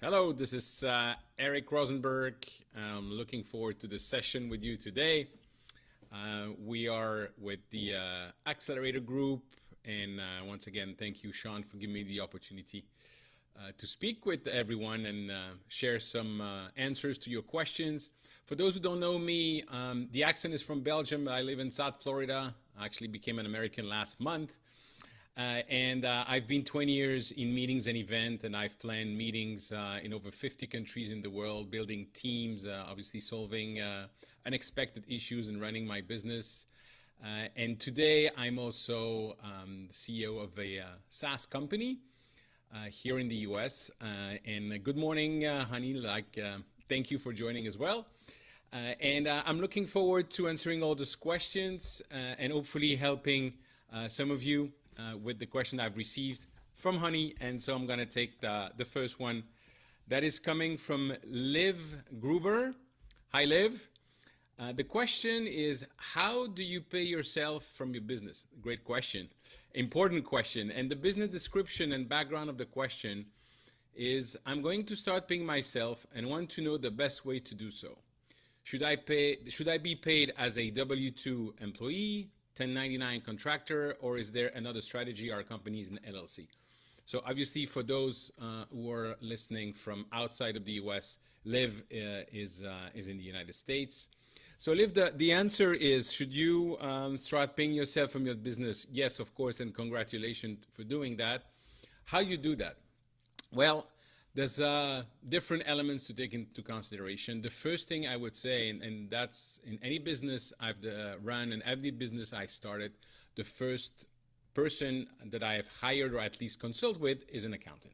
Hello, this is Eric Rozenberg. I'm looking forward to this session with you today. We are with the Accelerator Group, and once again, thank you, Sean, for giving me the opportunity to speak with everyone and share some answers to your questions. For those who don't know me, the accent is from Belgium. I live in South Florida. I actually became an American last month. And I've been 20 years in meetings and events, and I've planned meetings in over 50 countries in the world, building teams, obviously solving unexpected issues and running my business. And today I'm also CEO of a SaaS company here in the US. And good morning, honey. Thank you for joining as well. And I'm looking forward to answering all those questions and hopefully helping some of you with the question I've received from Honey. And so I'm going to take the first one that is coming from Liv Gruber. Hi, Liv. The question is, how do you pay yourself from your business? Great question. Important question. And the business description and background of the question is, I'm going to start paying myself and want to know the best way to do so. Should I be paid as a W-2 employee, 1099 contractor, or is there another strategy? Our company is an LLC. So obviously for those who are listening from outside of the US, Liv is in the United States. So Liv, the answer is, should you start paying yourself from your business? Yes, of course, and congratulations for doing that. How you do that? Well, there's different elements to take into consideration. The first thing I would say, and that's in any business I've run and every business I started, the first person that I have hired or at least consult with is an accountant.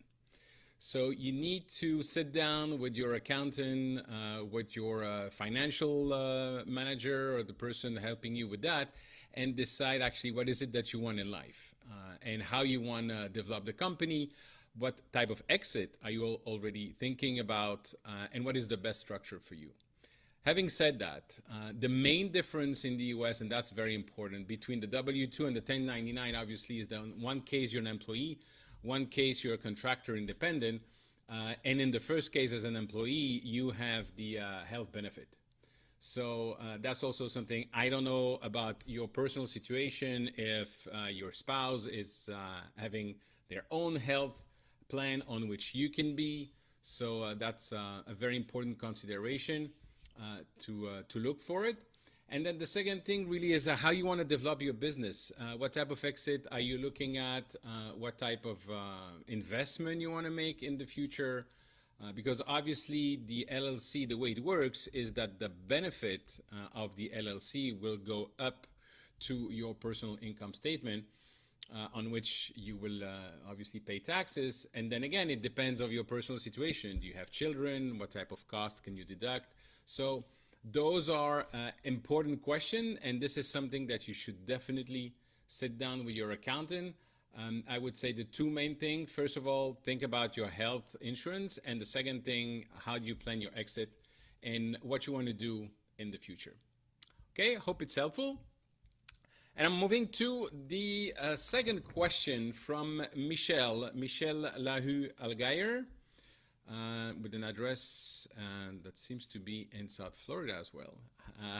So you need to sit down with your accountant, with your financial manager or the person helping you with that, and decide actually what is it that you want in life and how you want to develop the company. What type of exit are you already thinking about, and what is the best structure for you? Having said that, the main difference in the US, and that's very important, between the W-2 and the 1099 obviously is that in one case you're an employee, one case you're a contractor independent, and in the first case as an employee, you have the health benefit. So that's also something, I don't know about your personal situation, if your spouse is having their own health plan on which you can be. So that's a very important consideration to look for it. And then the second thing really is how you want to develop your business. What type of exit are you looking at? What type of investment you want to make in the future? Because obviously the LLC, the way it works is that the benefit of the LLC will go up to your personal income statement, on which you will obviously pay taxes. And then again, it depends on your personal situation. Do you have children? What type of cost can you deduct? So those are important questions, and this is something that you should definitely sit down with your accountant. I would say the two main things, first of all, think about your health insurance, and the second thing, how do you plan your exit and what you want to do in the future. Okay, hope it's helpful. And I'm moving to the second question from Michelle Lahu Algayer, with an address that seems to be in South Florida as well.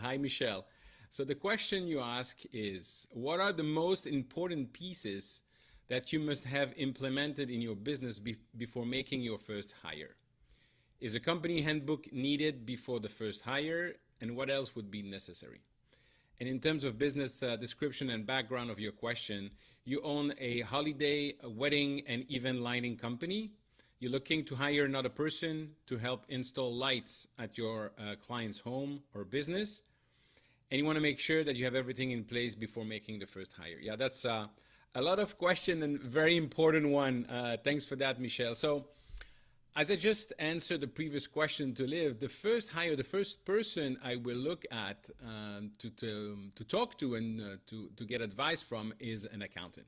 Hi, Michelle. So the question you ask is, what are the most important pieces that you must have implemented in your business before making your first hire? Is a company handbook needed before the first hire, and what else would be necessary? And in terms of business description and background of your question, you own a holiday, a wedding, and event lighting company. You're looking to hire another person to help install lights at your client's home or business. And you want to make sure that you have everything in place before making the first hire. Yeah, that's a lot of question and very important one. Thanks for that, Michelle. So as I just answered the previous question to Liv, the first hire, the first person I will look at to talk to and to get advice from is an accountant.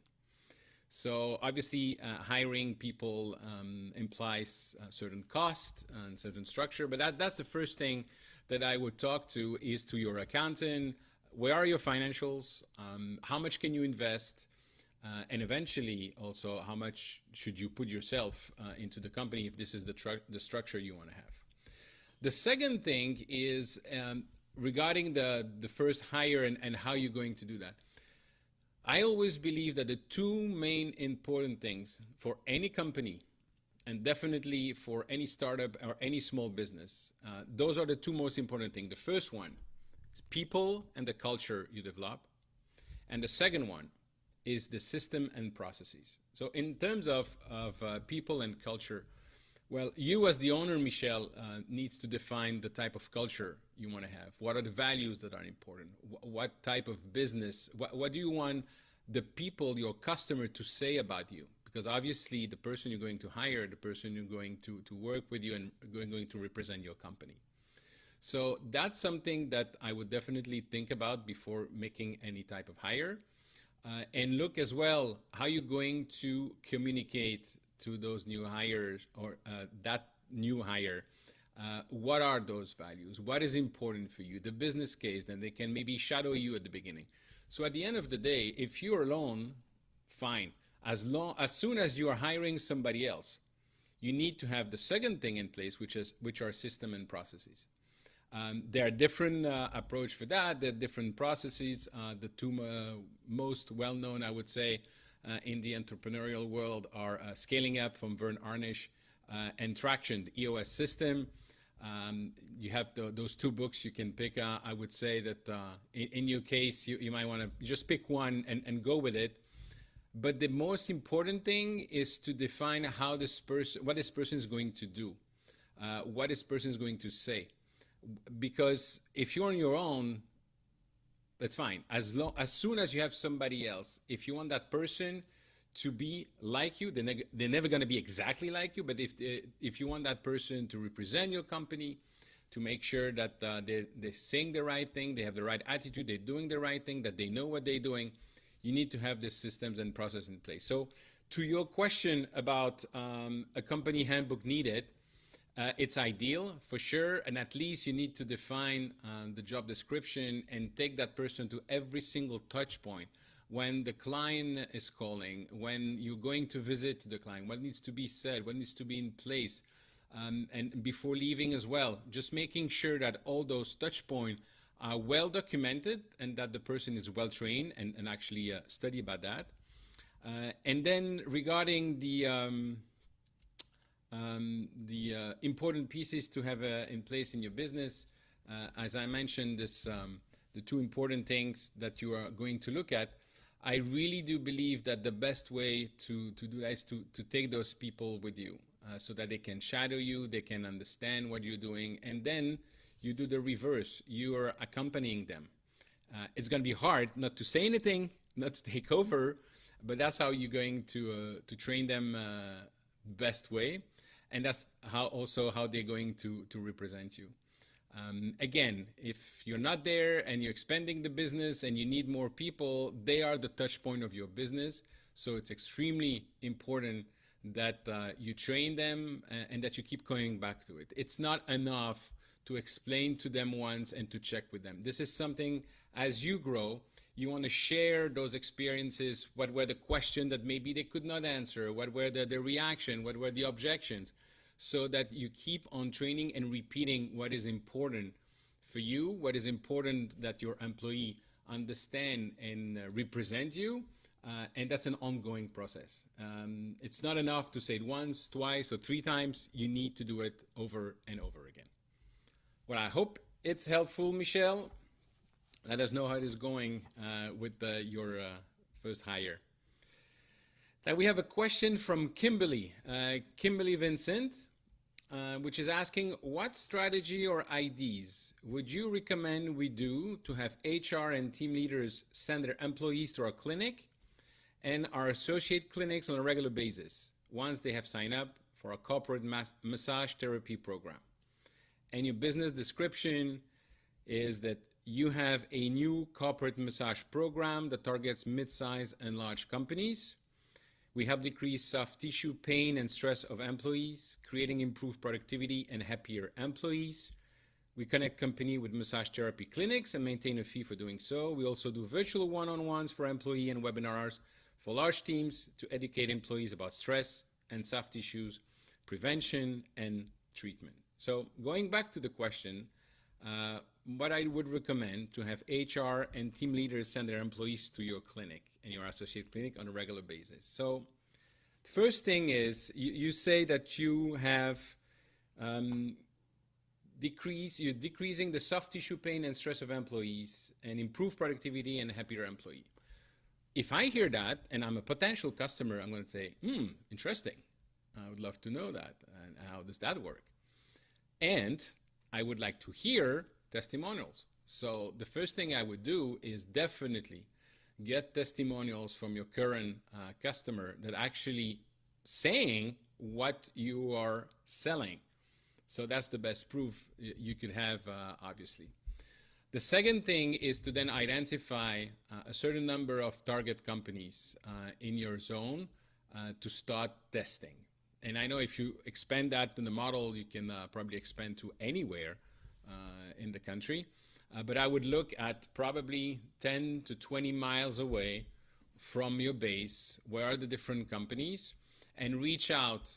So obviously hiring people implies a certain cost and certain structure, but that's the first thing that I would talk to is to your accountant. Where are your financials? How much can you invest? and eventually also how much should you put yourself into the company if this is the structure you want to have. The second thing is regarding the first hire and how you're going to do that. I always believe that the two main important things for any company, and definitely for any startup or any small business, those are the two most important things. The first one is people and the culture you develop. And the second one is the system and processes. So in terms of people and culture, well, you as the owner, Michel, needs to define the type of culture you want to have. What are the values that are important? What type of business? What do you want the people, your customer, to say about you? Because obviously the person you're going to hire, the person you're going to work with you and going to represent your company. So that's something that I would definitely think about before making any type of hire. And look as well how you're going to communicate to those new hires or that new hire. What are those values? What is important for you? The business case, then they can maybe shadow you at the beginning. So at the end of the day, if you're alone, fine. As soon as you are hiring somebody else, you need to have the second thing in place, which are system and processes. There are different approach for that. There are different processes. The two most well-known, I would say, in the entrepreneurial world are Scaling Up from Vern Arnish and Traction, the EOS system. You have those two books you can pick. I would say that in your case, you might want to just pick one and go with it. But the most important thing is to define how what this person is going to do, what this person is going to say. Because if you're on your own, that's fine. As soon as you have somebody else, if you want that person to be like you, they're never going to be exactly like you. But if you want that person to represent your company, to make sure that they're saying the right thing, they have the right attitude, they're doing the right thing, that they know what they're doing, you need to have the systems and process in place. So to your question about a company handbook needed, it's ideal for sure, and at least you need to define the job description and take that person to every single touch point. When the client is calling, when you're going to visit the client, what needs to be said, what needs to be in place, and before leaving as well, just making sure that all those touch points are well documented and that the person is well trained and actually study about that. And then regarding the important pieces to have in place in your business, as I mentioned, the two important things that you are going to look at. I really do believe that the best way to do that is to take those people with you so that they can shadow you, they can understand what you're doing, and then you do the reverse. You are accompanying them. It's going to be hard not to say anything, not to take over, but that's how you're going to train them best way. And that's how they're going to represent you. Again, if you're not there and you're expanding the business and you need more people, they are the touch point of your business. So it's extremely important that you train them and that you keep going back to it. It's not enough to explain to them once and to check with them. This is something, as you grow, you want to share those experiences. What were the questions that maybe they could not answer? What were the reaction? What were the objections? So that you keep on training and repeating what is important for you, what is important that your employee understand and represent you, and that's an ongoing process. It's not enough to say it once, twice, or 3 times. You need to do it over and over again. Well, I hope it's helpful, Michel. Let us know how it is going with your first hire. Now we have a question from Kimberly Vincent, which is asking, what strategy or ideas would you recommend we do to have HR and team leaders send their employees to our clinic and our associate clinics on a regular basis once they have signed up for a corporate massage therapy program? And your business description is that you have a new corporate massage program that targets mid-size and large companies. We help decrease soft tissue pain and stress of employees, creating improved productivity and happier employees. We connect company with massage therapy clinics and maintain a fee for doing so. We also do virtual one-on-ones for employee and webinars for large teams to educate employees about stress and soft issues, prevention and treatment. So going back to the question, what I would recommend to have HR and team leaders send their employees to your clinic and your associate clinic on a regular basis. So the first thing is you say that you have you're decreasing the soft tissue pain and stress of employees and improve productivity and a happier employee. If I hear that and I'm a potential customer, I'm going to say, interesting. I would love to know that. And how does that work? And I would like to hear testimonials. So the first thing I would do is definitely get testimonials from your current customer that actually saying what you are selling. So that's the best proof you could have, obviously. The second thing is to then identify a certain number of target companies in your zone to start testing. And I know if you expand that in the model, you can probably expand to anywhere in the country. But I would look at probably 10 to 20 miles away from your base, where are the different companies, and reach out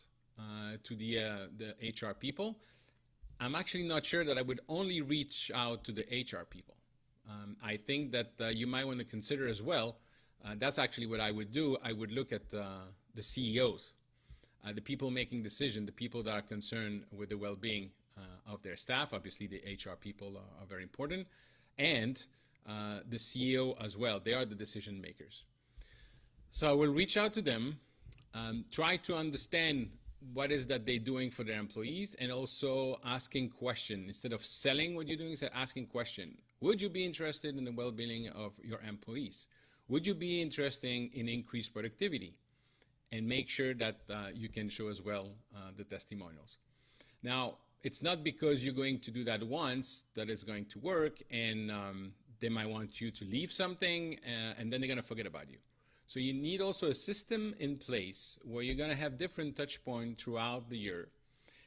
to the HR people. I'm actually not sure that I would only reach out to the HR people. I think that you might want to consider as well, that's actually what I would do. I would look at the CEOs, the people making decisions, the people that are concerned with the well-being of their staff. Obviously, the HR people are very important, and the CEO as well. They are the decision makers. So I will reach out to them, try to understand what is that they're doing for their employees, and also asking questions. Instead of selling what you're doing, instead asking questions. Would you be interested in the well-being of your employees? Would you be interested in increased productivity? And make sure that you can show as well the testimonials. Now, it's not because you're going to do that once that it's going to work, and they might want you to leave something and then they're going to forget about you. So you need also a system in place where you're going to have different touch points throughout the year,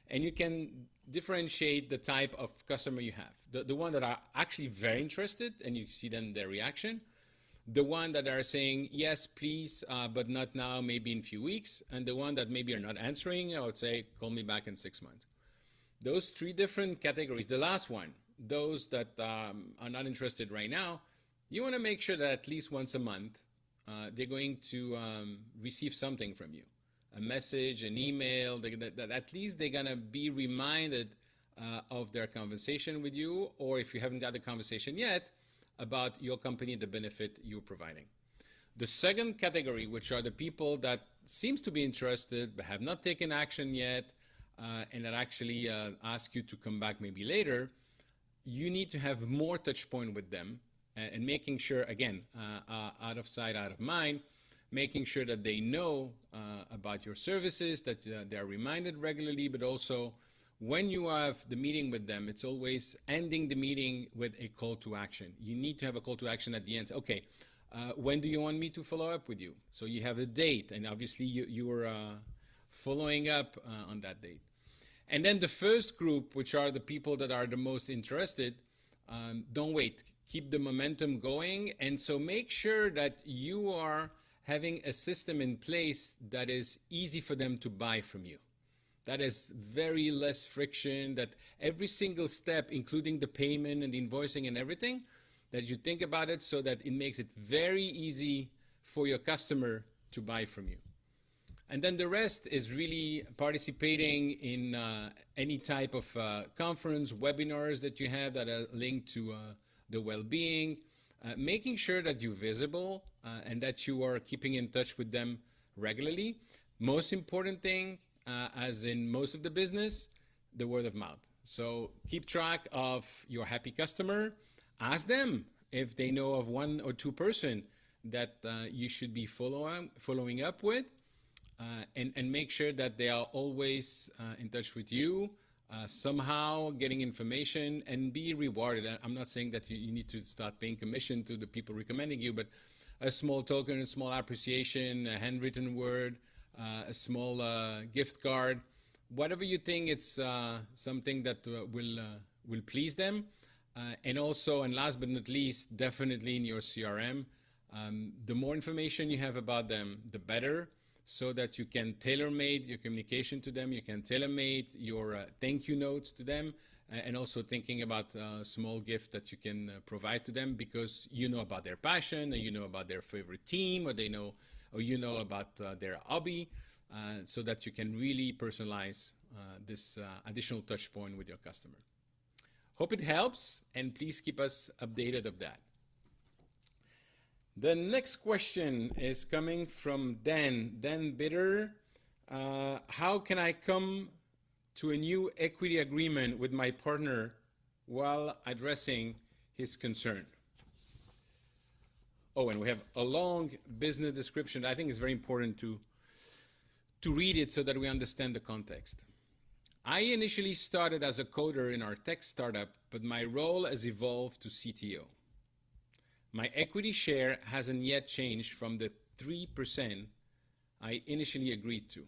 and you can differentiate the type of customer you have. The one that are actually very interested, and you see then their reaction. The one that are saying, yes, please, but not now, maybe in a few weeks. And the one that maybe are not answering, I would say, call me back in 6 months. Those three different categories. The last one, those that are not interested right now, you want to make sure that at least once a month, they're going to receive something from you. A message, an email, that at least they're going to be reminded of their conversation with you, or if you haven't got the conversation yet, about your company, the benefit you're providing. The second category, which are the people that seems to be interested but have not taken action yet, and that actually ask you to come back maybe later, you need to have more touch point with them, and making sure, again, out of sight, out of mind, making sure that they know about your services, that they are reminded regularly, but also when you have the meeting with them, it's always ending the meeting with a call to action. You need to have a call to action at the end. Okay, when do you want me to follow up with you? So you have a date, and obviously you are following up on that date. And then the first group, which are the people that are the most interested, don't wait. Keep the momentum going. And so make sure that you are having a system in place that is easy for them to buy from you. That is very less friction, that every single step, including the payment and the invoicing and everything, that you think about it so that it makes it very easy for your customer to buy from you. And then the rest is really participating in any type of conference, webinars that you have that are linked to the well-being, making sure that you're visible and that you are keeping in touch with them regularly. Most important thing, as in most of the business, the word of mouth. So keep track of your happy customer. Ask them if they know of one or two person that you should be following up with, and make sure that they are always in touch with you, somehow getting information, and be rewarded. I'm not saying that you need to start paying commission to the people recommending you, but a small token, a small appreciation, a handwritten word, a small gift card, whatever you think it's something that will please them. And also, and last but not least, definitely in your CRM, The more information you have about them, the better, so that you can tailor-made your communication to them, you can tailor-made your thank you notes to them, and also thinking about a small gift that you can provide to them, because you know about their passion, or you know about their favorite team, or you know about their hobby, so that you can really personalize this additional touch point with your customer. Hope it helps, and please keep us updated of that. The next question is coming from Dan Bitter. How can I come to a new equity agreement with my partner while addressing his concern? Oh, and we have a long business description. I think it's very important to read it so that we understand the context. I initially started as a coder in our tech startup, but my role has evolved to CTO. My equity share hasn't yet changed from the 3% I initially agreed to.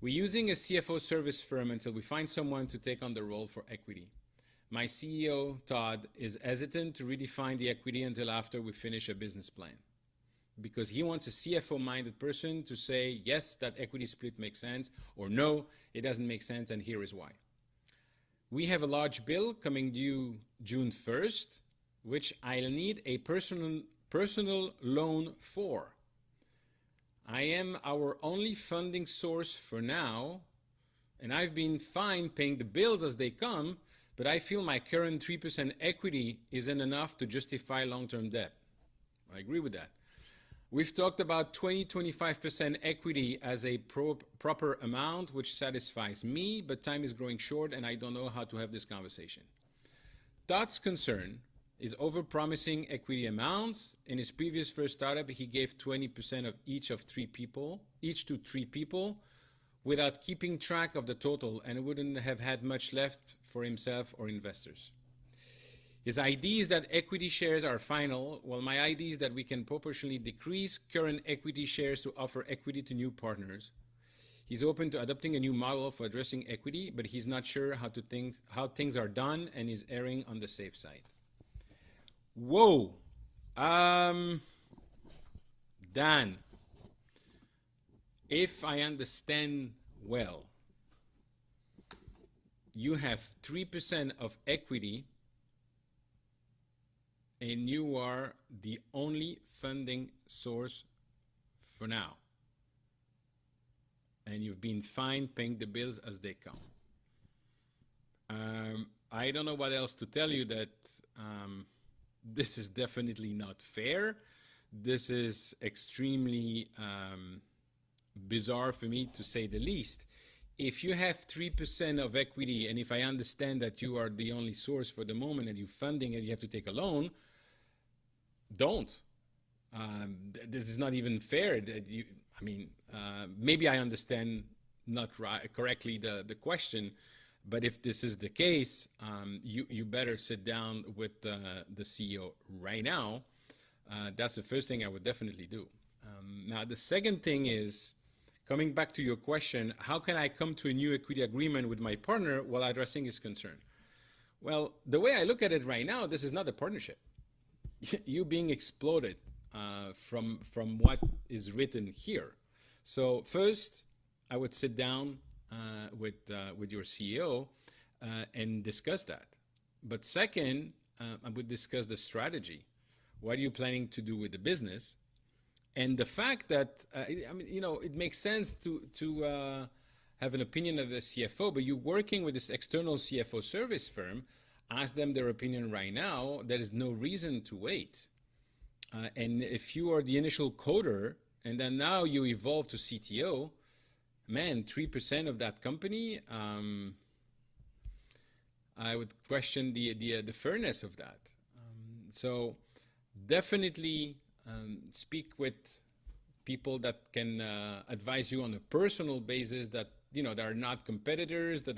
We're using a CFO service firm until we find someone to take on the role for equity. My CEO, Todd, is hesitant to redefine the equity until after we finish a business plan, because he wants a CFO-minded person to say, yes, that equity split makes sense, or no, it doesn't make sense, and here is why. We have a large bill coming due June 1st, which I'll need a personal loan for. I am our only funding source for now, and I've been fine paying the bills as they come, but I feel my current 3% equity isn't enough to justify long-term debt. I agree with that. We've talked about 20-25% equity as a proper amount, which satisfies me, but time is growing short and I don't know how to have this conversation. Todd's concern is over-promising equity amounts. In his previous first startup, he gave 20% of each to three people, without keeping track of the total, and wouldn't have had much left for himself or investors. His idea is that equity shares are final, while my idea is that we can proportionally decrease current equity shares to offer equity to new partners. He's open to adopting a new model for addressing equity, but he's not sure how things are done, and is erring on the safe side. Whoa. Dan, if I understand well, you have 3% of equity and you are the only funding source for now. And you've been fine paying the bills as they come. I don't know what else to tell you, that this is definitely not fair. This is extremely bizarre for me, to say the least. If you have 3% of equity, and if I understand that you are the only source for the moment and you're funding and you have to take a loan, don't. This is not even fair. Maybe I understand not correctly the question, but if this is the case, you better sit down with the CEO right now. That's the first thing I would definitely do. Now, the second thing is, coming back to your question, how can I come to a new equity agreement with my partner while addressing his concern? Well, the way I look at it right now, this is not a partnership. You being exploded from what is written here. So first, I would sit down with your CEO and discuss that. But second, I would discuss the strategy. What are you planning to do with the business? And the fact that, it makes sense to have an opinion of the CFO, but you're working with this external CFO service firm, ask them their opinion right now. There is no reason to wait. And if you are the initial coder, and then now you evolve to CTO, man, 3% of that company, I would question the fairness of that. So definitely speak with people that can advise you on a personal basis, that that are not competitors, that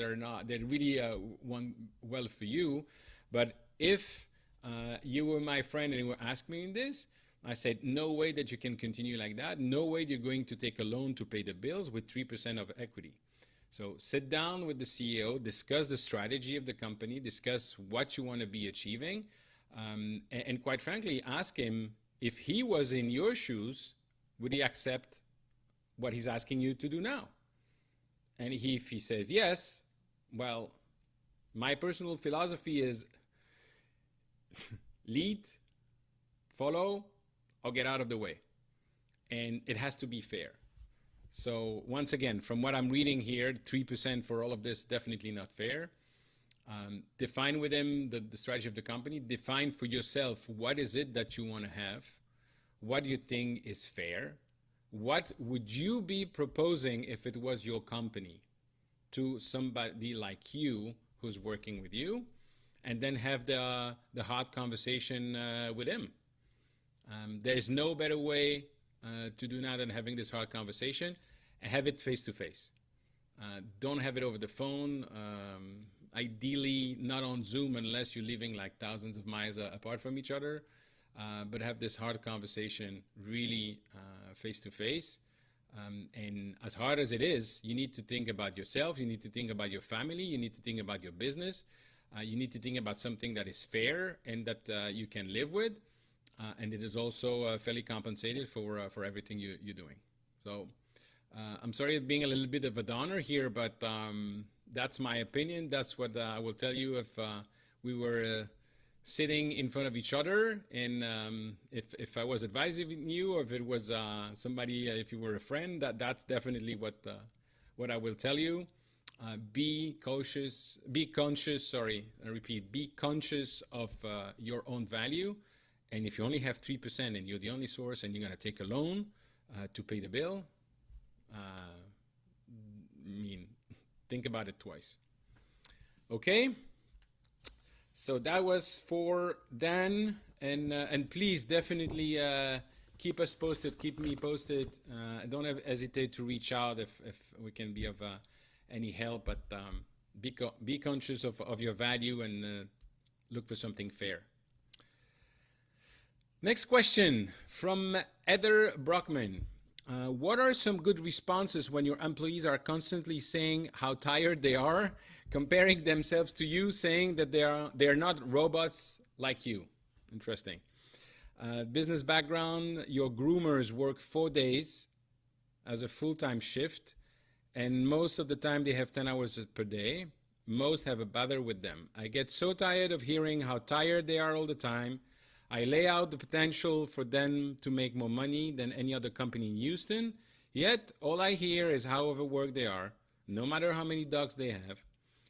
really want well for you. But if you were my friend and you were asking me this, I said, no way that you can continue like that. No way you're going to take a loan to pay the bills with 3% of equity. So sit down with the CEO, discuss the strategy of the company, discuss what you want to be achieving, and quite frankly, ask him if he was in your shoes, would he accept what he's asking you to do now? And if he says yes, well, my personal philosophy is lead, follow, or get out of the way. And it has to be fair. So once again, from what I'm reading here, 3% for all of this, definitely not fair. Define with him the strategy of the company. Define for yourself, what is it that you want to have? What do you think is fair? What would you be proposing if it was your company to somebody like you who's working with you? And then have the hard conversation with him. There's no better way to do that than having this hard conversation, and have it face to face. Don't have it over the phone. Ideally not on Zoom unless you're living like thousands of miles apart from each other, but have this hard conversation really face to face. And as hard as it is, you need to think about yourself, you need to think about your family, you need to think about your business, you need to think about something that is fair and that you can live with, and it is also fairly compensated for everything you're doing. So I'm sorry for being a little bit of a downer here, but that's my opinion. That's what I will tell you if we were sitting in front of each other, and if I was advising you, or if it was somebody, if you were a friend, that's definitely what I will tell you. Be conscious, I repeat, be conscious of your own value. And if you only have 3% and you're the only source and you're going to take a loan to pay the bill, think about it twice. Okay? So that was for Dan, and please definitely keep us posted, keep me posted. Don't hesitate to reach out if we can be of any help, but be conscious of your value and look for something fair. Next question from Heather Brockman. What are some good responses when your employees are constantly saying how tired they are, comparing themselves to you, saying that they're not robots like you? Interesting. Business background, your groomers work 4 days as a full-time shift, and most of the time they have 10 hours per day. Most have a bother with them. I get so tired of hearing how tired they are all the time. I lay out the potential for them to make more money than any other company in Houston, yet all I hear is how overworked they are, no matter how many dogs they have.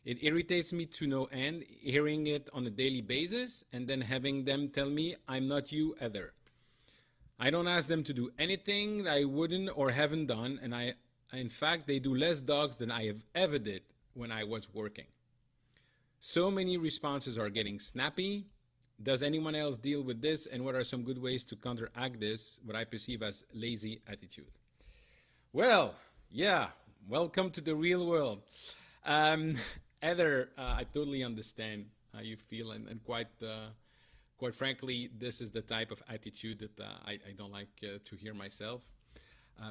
It irritates me to no end, hearing it on a daily basis, and then having them tell me I'm not you either. I don't ask them to do anything I wouldn't or haven't done, and in fact, they do less dogs than I have ever did when I was working. So many responses are getting snappy. Does anyone else deal with this, and what are some good ways to counteract this, what I perceive as lazy attitude? Well, yeah, welcome to the real world. Heather, I totally understand how you feel, and quite frankly, this is the type of attitude that I don't like to hear myself.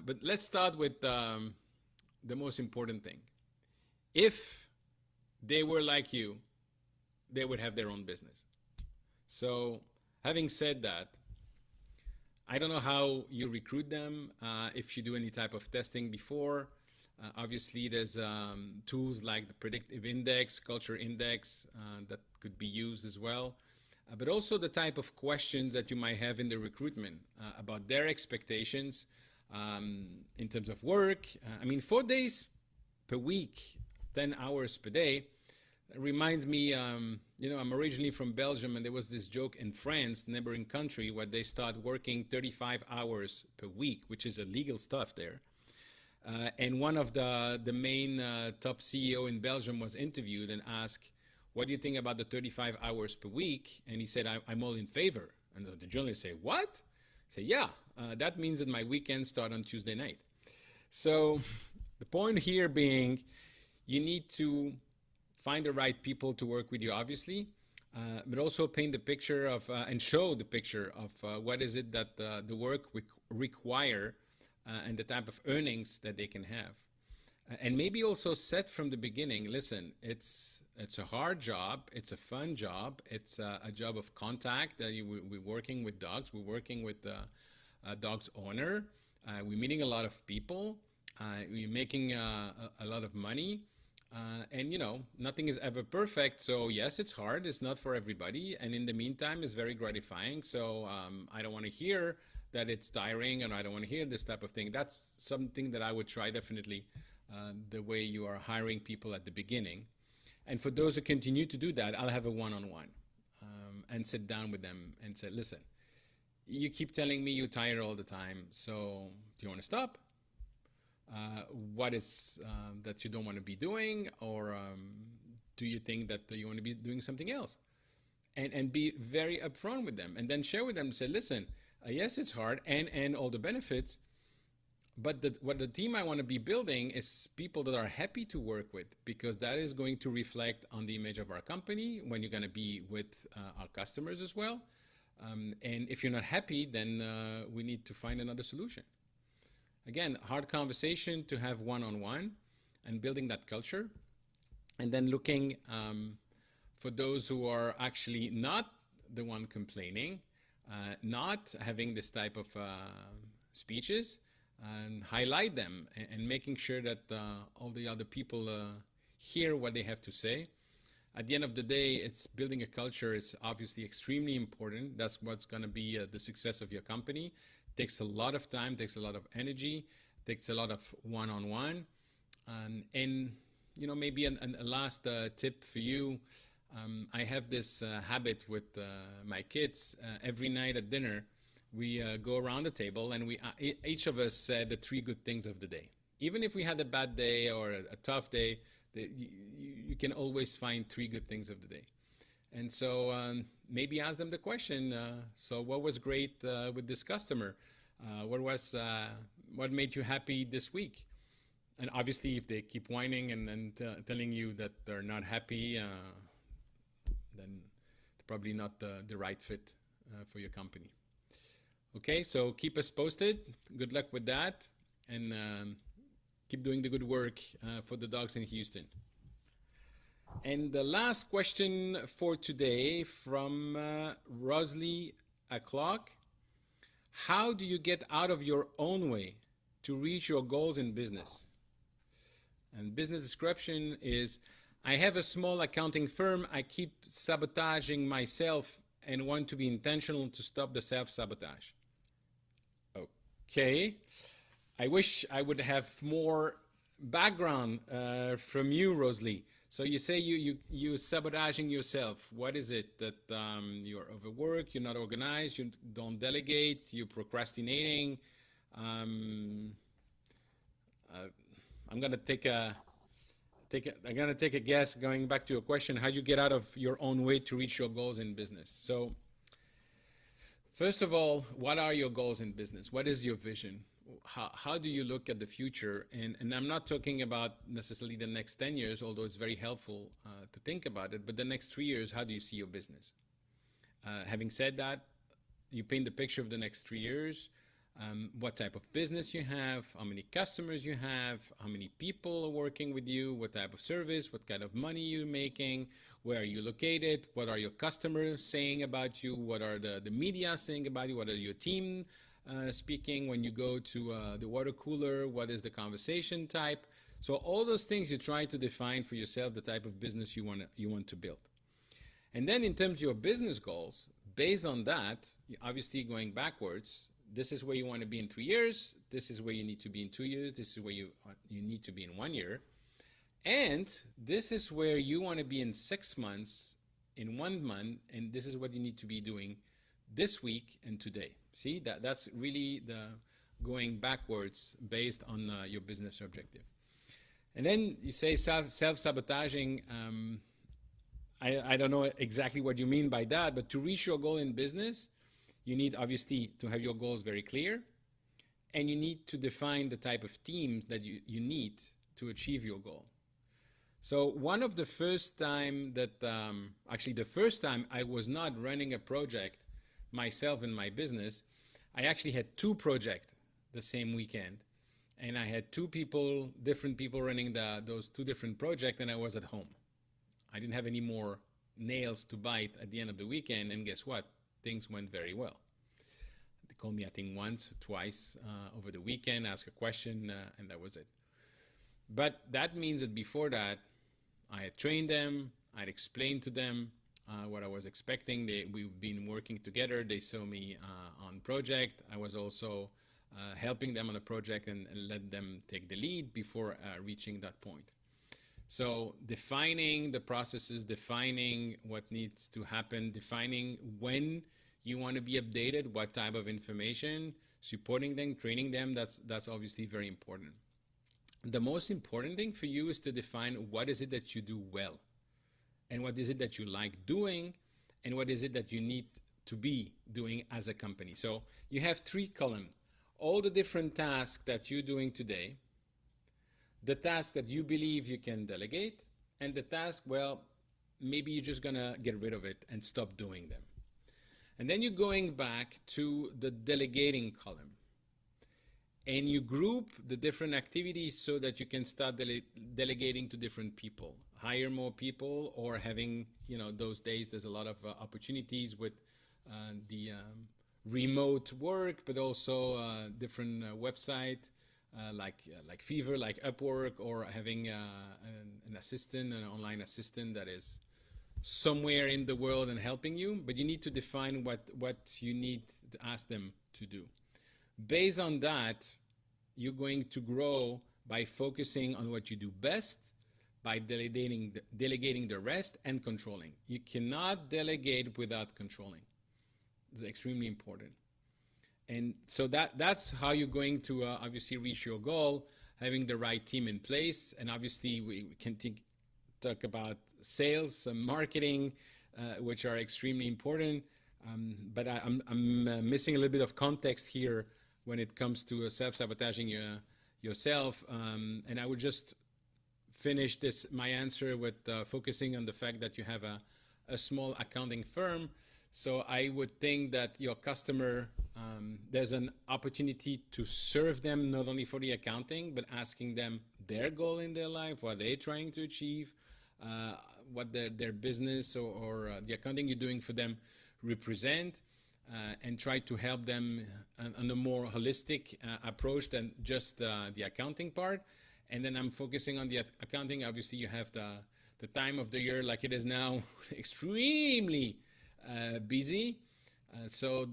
But let's start with the most important thing. If they were like you, they would have their own business. So having said that, I don't know how you recruit them, if you do any type of testing before. Obviously, there's tools like the predictive index, culture index, that could be used as well. But also the type of questions that you might have in the recruitment about their expectations in terms of work. 4 days per week, 10 hours per day. It reminds me, I'm originally from Belgium, and there was this joke in France, neighboring country, where they start working 35 hours per week, which is illegal stuff there. And one of the main top CEO in Belgium was interviewed and asked, what do you think about the 35 hours per week? And he said, I'm all in favor. And the journalist said, what? Say, yeah, that means that my weekends start on Tuesday night. So the point here being, you need to find the right people to work with you, obviously, but also paint the picture of and show the picture of what is it that the work require and the type of earnings that they can have. And maybe also set from the beginning, listen, it's a hard job, it's a fun job, it's a job of contact. We're working with dogs, we're working with a dog's owner, we're meeting a lot of people, we're making a lot of money. And nothing is ever perfect. So yes, it's hard. It's not for everybody. And in the meantime, it's very gratifying. So I don't want to hear that it's tiring, and I don't want to hear this type of thing. That's something that I would try definitely the way you are hiring people at the beginning. And for those who continue to do that, I'll have a one-on-one and sit down with them and say, listen, you keep telling me you're tired all the time. So do you want to stop? What is that you don't want to be doing, or do you think that you want to be doing something else? And be very upfront with them, and then share with them and say, listen, yes, it's hard, and all the benefits, but what the team I want to be building is people that are happy to work with, because that is going to reflect on the image of our company when you're going to be with our customers as well. And if you're not happy, then we need to find another solution. Again, hard conversation to have one-on-one and building that culture. And then looking for those who are actually not the one complaining, not having this type of speeches, and highlight them and making sure that all the other people hear what they have to say. At the end of the day, it's building a culture is obviously extremely important. That's what's going to be the success of your company. Takes a lot of time, takes a lot of energy, takes a lot of one-on-one. And maybe a last tip for you. I have this habit with my kids. Every night at dinner, we go around the table and each of us said the 3 good things of the day. Even if we had a bad day or a tough day, you can always find 3 good things of the day. And so maybe ask them the question, so what was great with this customer? What made you happy this week? And obviously, if they keep whining and telling you that they're not happy, then they're probably not the right fit for your company. Okay, so keep us posted. Good luck with that. And keep doing the good work for the dogs in Houston. And the last question for today from Rosalie O'Clock. How do you get out of your own way to reach your goals in business? And business description is, I have a small accounting firm. I keep sabotaging myself and want to be intentional to stop the self-sabotage. Okay. I wish I would have more background from you, Rosalie. So you say you sabotaging yourself. What is it that you're overworked, you're not organized, you don't delegate, you're procrastinating? I'm gonna take a guess. Going back to your question, how you get out of your own way to reach your goals in business. So first of all, what are your goals in business? What is your vision? How do you look at the future? And I'm not talking about necessarily the next 10 years, although it's very helpful to think about it, but the next 3 years, how do you see your business? Having said that, you paint the picture of the next 3 years, what type of business you have, how many customers you have, how many people are working with you, what type of service, what kind of money you're making, where are you located, what are your customers saying about you, what are the media saying about you, what are your team speaking when you go to the water cooler, what is the conversation type. So all those things you try to define for yourself the type of business you want to build. And then in terms of your business goals, based on that, obviously going backwards, this is where you want to be in 3 years, this is where you need to be in 2 years, this is where you need to be in 1 year, and this is where you want to be in 6 months, in 1 month, and this is what you need to be doing this week and today. See, that's really the going backwards based on your business objective. And then you say self-sabotaging. I don't know exactly what you mean by that, but to reach your goal in business, you need obviously to have your goals very clear, and you need to define the type of teams that you need to achieve your goal. So one of the first time that, actually the first time I was not running a project myself in my business, I actually had 2 projects the same weekend. and I had different people running those two different projects, and I was at home. I didn't have any more nails to bite at the end of the weekend, and guess what? Things went very well. They called me, I think, once, twice over the weekend, asked a question, and that was it. But that means that before that, I had trained them, I'd explained to them what I was expecting. We've been working together. They saw me on project. I was also helping them on a project and let them take the lead before reaching that point. So defining the processes, defining what needs to happen, defining when you want to be updated, what type of information, supporting them, training them, that's obviously very important. The most important thing for you is to define what is it that you do well, and what is it that you like doing, and what is it that you need to be doing as a company. So you have 3 columns. All the different tasks that you're doing today, the tasks that you believe you can delegate, and the task, well, maybe you're just gonna get rid of it and stop doing them. And then you're going back to the delegating column. And you group the different activities so that you can start delegating to different people, hire more people, or having, those days there's a lot of opportunities with the remote work, but also different website like Fiverr, like Upwork, or having an assistant, an online assistant that is somewhere in the world and helping you. But you need to define what you need to ask them to do. Based on that, you're going to grow by focusing on what you do best, by delegating the rest, and controlling. You cannot delegate without controlling. It's extremely important. And so that's how you're going to obviously reach your goal, having the right team in place. And obviously we can talk about sales and marketing, which are extremely important. But I'm missing a little bit of context here when it comes to self-sabotaging yourself. And I would just finish my answer with focusing on the fact that you have a small accounting firm. So I would think that your customer, there's an opportunity to serve them not only for the accounting, but asking them their goal in their life, what they're trying to achieve, what their business or the accounting you're doing for them represent, and try to help them on a more holistic approach than just the accounting part. And then I'm focusing on the accounting. Obviously, you have the time of the year like it is now, extremely busy. So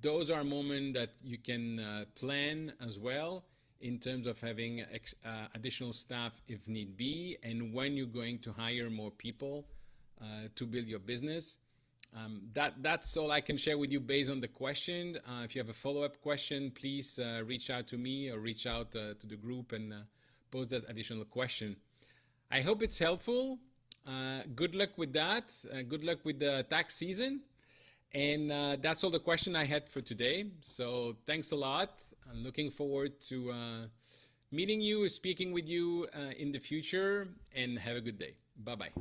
those are moments that you can plan as well in terms of having additional staff if need be, and when you're going to hire more people to build your business. That's all I can share with you based on the question. If you have a follow-up question, please reach out to me or reach out to the group and pose that additional question. I hope it's helpful. Good luck with that. Good luck with the tax season. And that's all the question I had for today. So thanks a lot. I'm looking forward to meeting you, speaking with you in the future, and have a good day. Bye-bye.